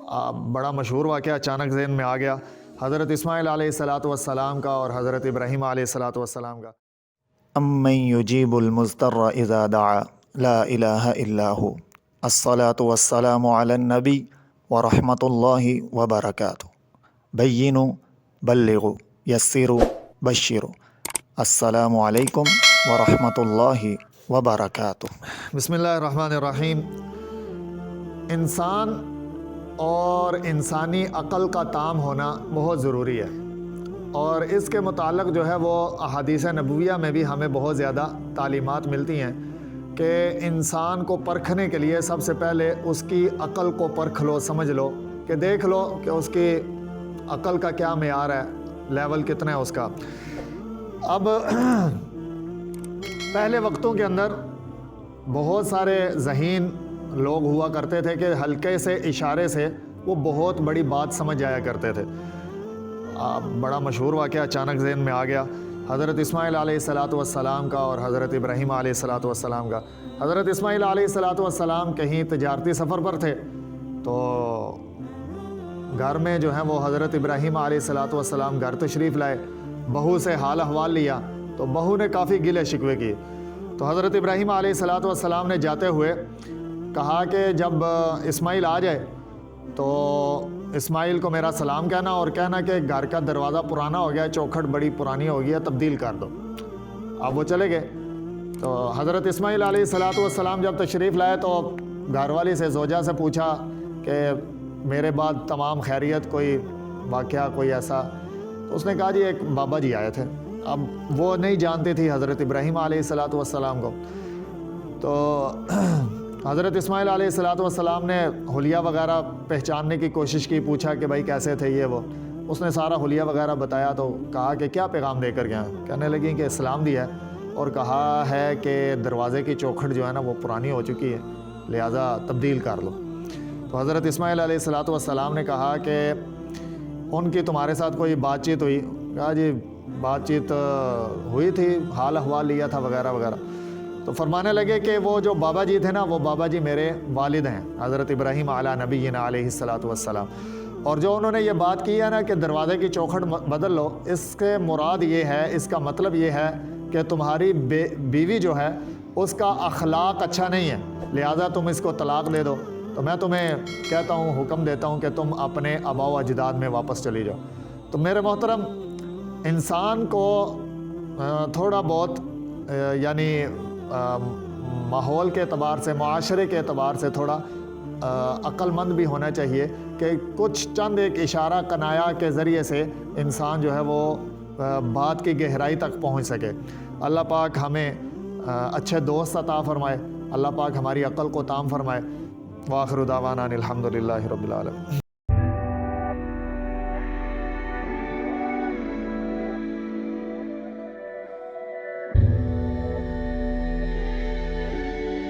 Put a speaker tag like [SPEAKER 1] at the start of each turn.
[SPEAKER 1] بڑا مشہور واقعہ اچانک ذہن میں آ گیا، حضرت اسماعیل علیہ الصلاۃ والسلام کا اور حضرت ابراہیم علیہ الصلاۃ والسلام کا۔
[SPEAKER 2] امن یجیب المضطر اذا دعا لا الہ الا ہو، الصلاۃ والسلام علی النبی ورحمۃ اللہ وبرکاتہ، بینوا بلغوا یسروا بشروا، السلام علیکم ورحمۃ اللہ وبرکاتہ۔
[SPEAKER 1] بسم اللہ الرحمن الرحیم۔ انسان اور انسانی عقل کا تام ہونا بہت ضروری ہے، اور اس کے متعلق جو ہے وہ احادیث نبویہ میں بھی ہمیں بہت زیادہ تعلیمات ملتی ہیں کہ انسان کو پرکھنے کے لیے سب سے پہلے اس کی عقل کو پرکھ لو، سمجھ لو کہ دیکھ لو کہ اس کی عقل کا کیا معیار ہے، لیول کتنا ہے اس کا۔ اب پہلے وقتوں کے اندر بہت سارے ذہین لوگ ہوا کرتے تھے کہ ہلکے سے اشارے سے وہ بہت بڑی بات سمجھ جایا کرتے تھے۔ بڑا مشہور واقعہ اچانک ذہن میں آ گیا، حضرت اسماعیل علیہ الصلاۃ والسلام کا اور حضرت ابراہیم علیہ الصلاۃ والسلام کا۔ حضرت اسماعیل علیہ الصلاۃ والسلام کہیں تجارتی سفر پر تھے، تو گھر میں جو ہے وہ حضرت ابراہیم علیہ الصلاۃ والسلام گھر تشریف لائے، بہو سے حال احوال لیا تو بہو نے کافی گلے شکوے کیے، تو حضرت ابراہیم علیہ الصلاۃ والسلام نے جاتے ہوئے کہا کہ جب اسماعیل آ جائے تو اسماعیل کو میرا سلام کہنا، اور کہنا کہ گھر کا دروازہ پرانا ہو گیا، چوکھٹ بڑی پرانی ہو گئی ہے، تبدیل کر دو۔ اب وہ چلے گئے، تو حضرت اسماعیل علیہ الصلاۃ والسلام جب تشریف لائے تو گھر والی سے زوجہ سے پوچھا کہ میرے بعد تمام خیریت، کوئی واقعہ کوئی ایسا؟ تو اس نے کہا جی ایک بابا جی آئے تھے۔ اب وہ نہیں جانتی تھی حضرت ابراہیم علیہ الصلاۃ والسلام کو، تو حضرت اسماعیل علیہ الصلاۃ والسلام نے حلیہ وغیرہ پہچاننے کی کوشش کی، پوچھا کہ بھائی کیسے تھے یہ وہ، اس نے سارا حلیہ وغیرہ بتایا، تو کہا کہ کیا پیغام دے کر گیا؟ کہنے لگیں کہ اسلام دیا ہے اور کہا ہے کہ دروازے کی چوکھٹ جو ہے نا وہ پرانی ہو چکی ہے، لہٰذا تبدیل کر لو۔ تو حضرت اسماعیل علیہ الصلاۃ والسلام نے کہا کہ ان کی تمہارے ساتھ کوئی بات چیت ہوئی؟ کہا جی بات چیت ہوئی تھی، حال احوال لیا تھا وغیرہ وغیرہ۔ تو فرمانے لگے کہ وہ جو بابا جی تھے نا، وہ بابا جی میرے والد ہیں، حضرت ابراہیم علی نبینا علیہ الصلاۃ والسلام، اور جو انہوں نے یہ بات کی ہے نا کہ دروازے کی چوکھٹ بدل لو، اس کے مراد یہ ہے، اس کا مطلب یہ ہے کہ تمہاری بیوی جو ہے اس کا اخلاق اچھا نہیں ہے، لہٰذا تم اس کو طلاق دے دو۔ تو میں تمہیں کہتا ہوں، حکم دیتا ہوں کہ تم اپنے آباء و اجداد میں واپس چلی جاؤ۔ تو میرے محترم، انسان کو تھوڑا بہت یعنی ماحول کے اعتبار سے، معاشرے کے اعتبار سے تھوڑا عقل مند بھی ہونا چاہیے کہ کچھ چند ایک اشارہ کنایا کے ذریعے سے انسان جو ہے وہ بات کی گہرائی تک پہنچ سکے۔ اللہ پاک ہمیں اچھے دوست عطا فرمائے، اللہ پاک ہماری عقل کو تام فرمائے۔ وآخر دعوانا الحمد للہ رب العالمین۔